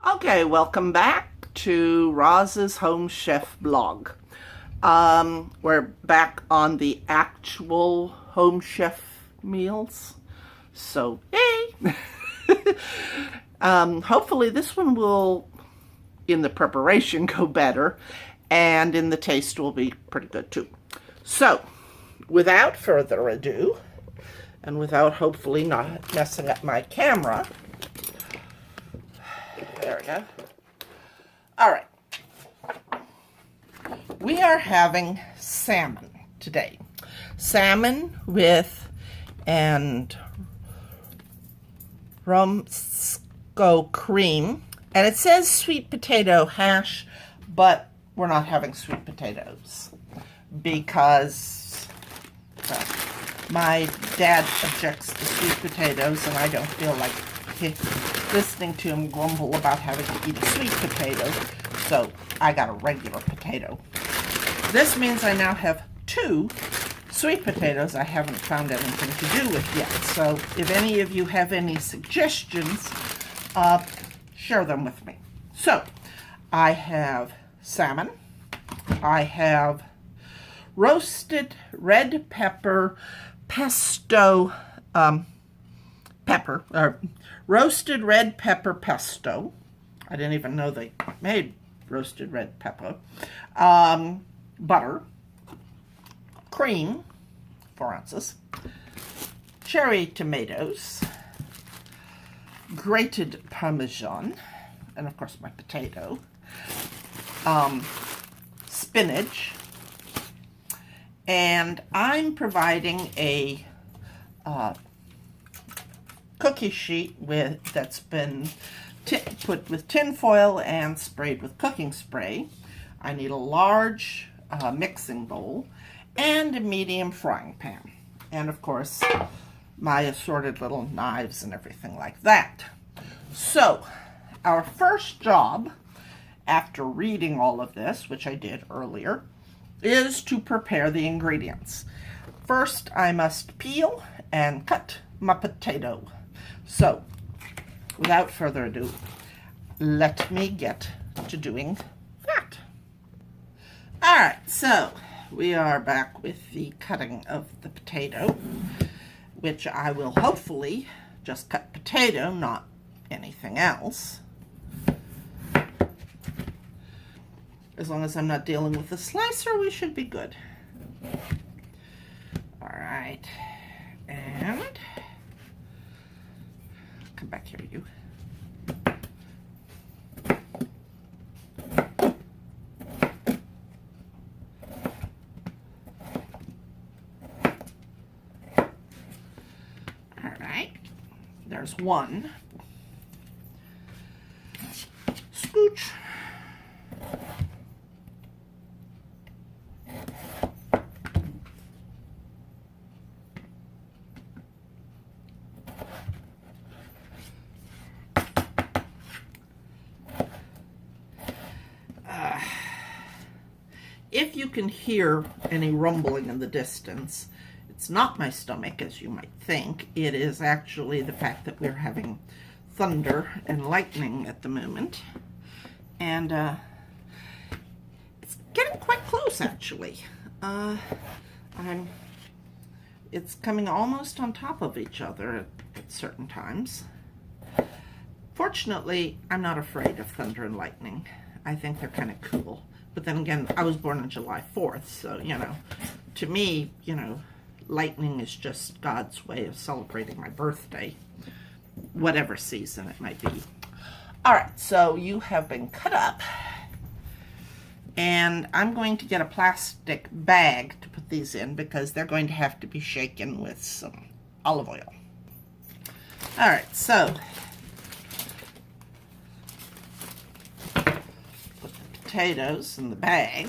Okay, welcome back to Roz's Home Chef blog. We're back on the actual Home Chef meals. So, yay! Hopefully this one will, in the preparation, go better, and in the taste will be pretty good too. So, without further ado, and without hopefully not messing up my camera, there we go. All right. We are having salmon today. Salmon with and Romesco Cream. And it says sweet potato hash, but we're not having sweet potatoes because my dad objects to sweet potatoes, and I don't feel like listening to him grumble about having to eat a sweet potato, so I got a regular potato. This means I now have two sweet potatoes I haven't found anything to do with yet. So if any of you have any suggestions, share them with me. So I have salmon. I have roasted red pepper pesto roasted red pepper pesto. I didn't even know they made roasted red pepper. Butter, cream, 4 ounces, cherry tomatoes, grated Parmesan, and of course my potato, spinach, and I'm providing a cookie sheet that's been put with tin foil and sprayed with cooking spray. I need a large mixing bowl and a medium frying pan, and of course my assorted little knives and everything like that. So our first job after reading all of this, which I did earlier, is to prepare the ingredients. First I must peel and cut my potato. So, without further ado, let me get to doing that. Alright, so we are back with the cutting of the potato, which I will hopefully just cut potato, not anything else. As long as I'm not dealing with a slicer, we should be good. Alright, and come back here, you. All right, there's one. Scooch. If you can hear any rumbling in the distance, it's not my stomach, as you might think. It is actually the fact that we're having thunder and lightning at the moment. And it's getting quite close, actually. It's coming almost on top of each other at certain times. Fortunately, I'm not afraid of thunder and lightning. I think they're kind of cool. But then again, I was born on July 4th, so, to me, lightning is just God's way of celebrating my birthday, whatever season it might be. All right, so you have been cut up, and I'm going to get a plastic bag to put these in because they're going to have to be shaken with some olive oil. All right, so potatoes in the bag.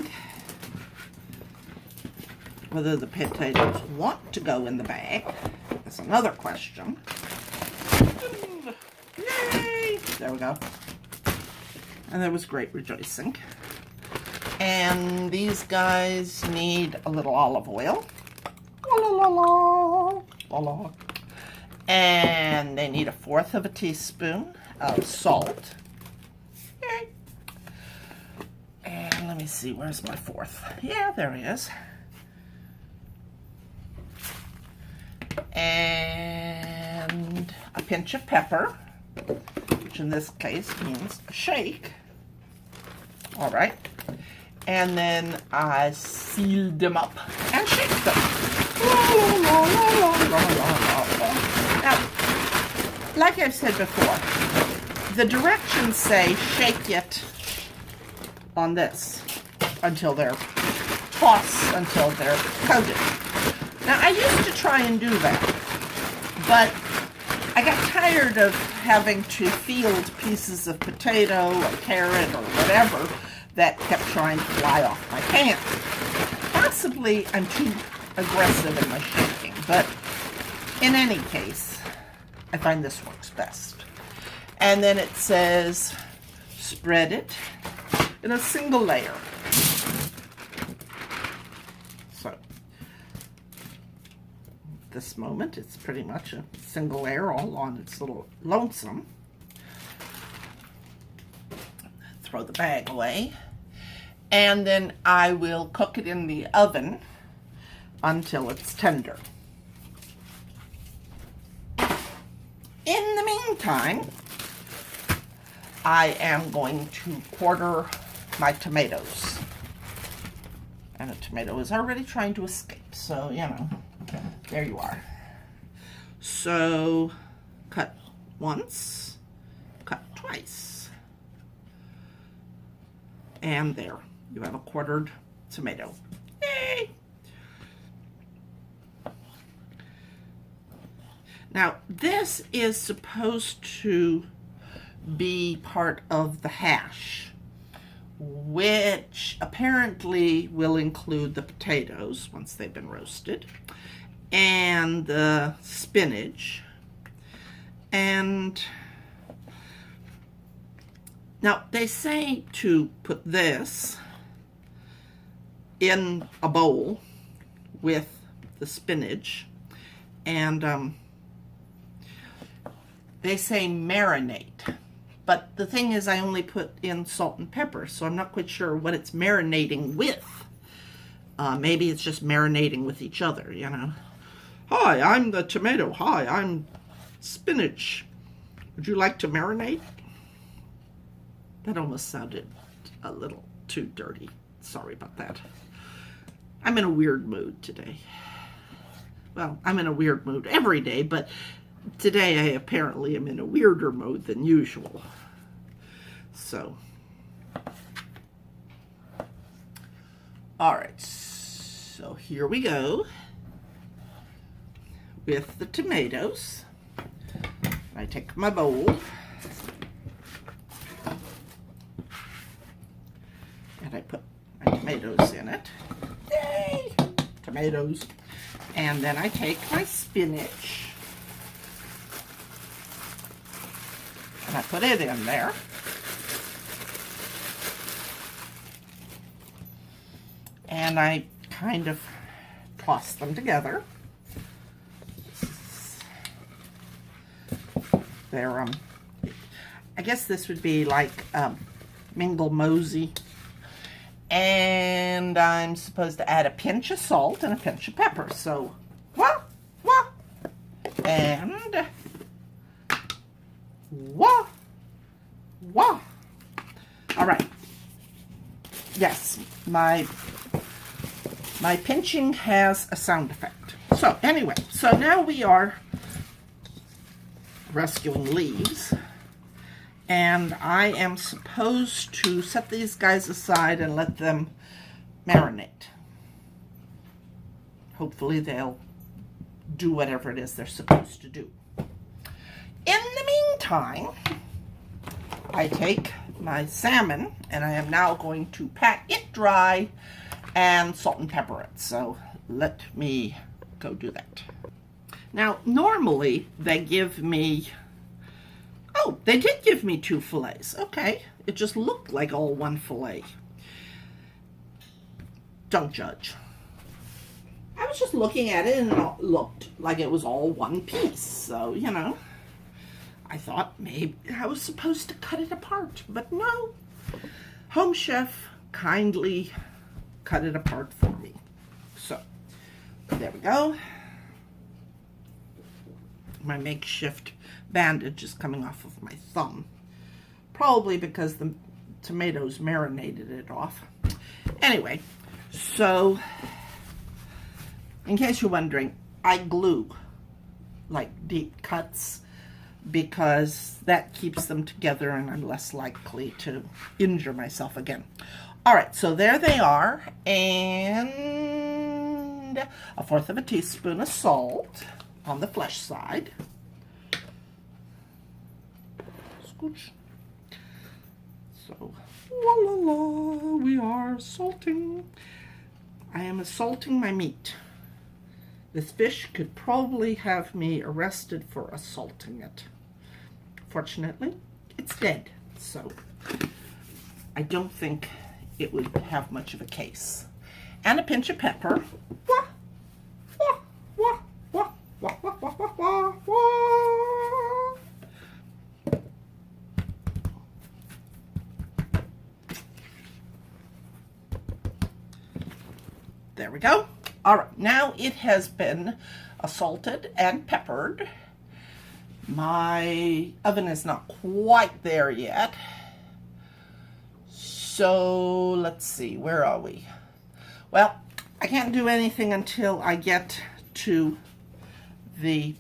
Whether the potatoes want to go in the bag is another question. Yay! There we go. And there was great rejoicing. And these guys need a little olive oil. La, la, la, la, la. And they need 1/4 of a teaspoon of salt. me see, where's my fourth? Yeah, there he is. And a pinch of pepper, which in this case means a shake. All right. And then I seal them up and shake them. Now, like I've said before, the directions say shake it on this until they're until they're coated. Now, I used to try and do that, but I got tired of having to field pieces of potato or carrot or whatever that kept trying to fly off my pan. Possibly I'm too aggressive in my shaking, but in any case, I find this works best. And then it says spread it in a single layer. So, at this moment, it's pretty much a single layer all on its little lonesome. Throw the bag away. And then I will cook it in the oven until it's tender. In the meantime, I am going to quarter my tomatoes. And a tomato is already trying to escape, so, you know, there you are. So, cut once, cut twice. And there, you have a quartered tomato. Yay! Now, this is supposed to be part of the hash, which apparently will include the potatoes once they've been roasted, and the spinach, and now they say to put this in a bowl with the spinach, and they say marinate. But the thing is, I only put in salt and pepper, so I'm not quite sure what it's marinating with. Maybe it's just marinating with each other, you know. Hi, I'm the tomato. Hi, I'm spinach. Would you like to marinate? That almost sounded a little too dirty. Sorry about that. I'm in a weird mood today. Well, I'm in a weird mood every day, but today I apparently am in a weirder mode than usual. So, all right, so here we go with the tomatoes. I take my bowl and I put my tomatoes in it. Yay! Tomatoes. And then I take my spinach and I put it in there. And I kind of toss them together. They're, I guess this would be like mingle mosey. And I'm supposed to add a pinch of salt and a pinch of pepper. So, wah, wah, and wah, wah. All right. Yes, my pinching has a sound effect. So anyway, so now we are rescuing leaves. And I am supposed to set these guys aside and let them marinate. Hopefully they'll do whatever it is they're supposed to do. In the meantime, I take my salmon and I am now going to pat it dry and salt and pepper it. So let me go do that. Now, normally they give me, oh, they did give me 2 fillets. Okay, it just looked like all 1 fillet. Don't judge. I was just looking at it and it looked like it was all 1 piece. So, you know, I thought maybe I was supposed to cut it apart, but no. Home Chef kindly cut it apart for me. So, there we go. My makeshift bandage is coming off of my thumb. Probably because the tomatoes marinated it off. Anyway, so, in case you're wondering, I glue like deep cuts because that keeps them together and I'm less likely to injure myself again. All right, so there they are, and 1/4 teaspoon of salt on the flesh side. Scooch. So, la la la, we are salting. I am assaulting my meat. This fish could probably have me arrested for assaulting it. Fortunately, it's dead, so I don't think it would have much of a case. And a pinch of pepper. Wah, wah, wah, wah, wah, wah, wah, wah, wah, wah. There we go. All right, now it has been salted and peppered. My oven is not quite there yet. So let's see, where are we? Well, I can't do anything until I get to the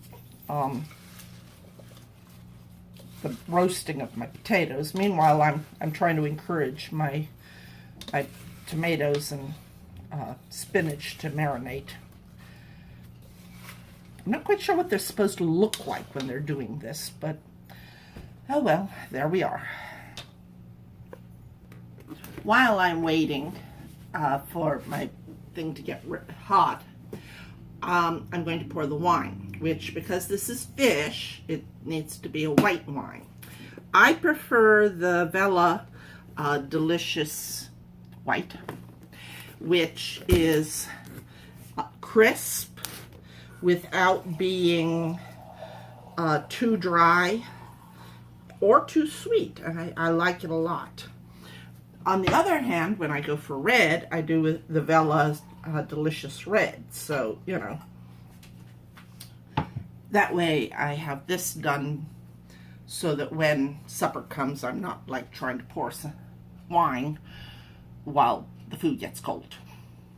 roasting of my potatoes. Meanwhile, I'm trying to encourage my tomatoes and spinach to marinate. I'm not quite sure what they're supposed to look like when they're doing this, but oh well, there we are. While I'm waiting for my thing to get hot, I'm going to pour the wine, which, because this is fish, it needs to be a white wine. I prefer the Vella Delicious White, which is crisp without being too dry or too sweet, and I like it a lot. On the other hand, when I go for red, I do the Vella Delicious Red, so, you know, that way I have this done so that when supper comes, I'm not like trying to pour some wine while the food gets cold.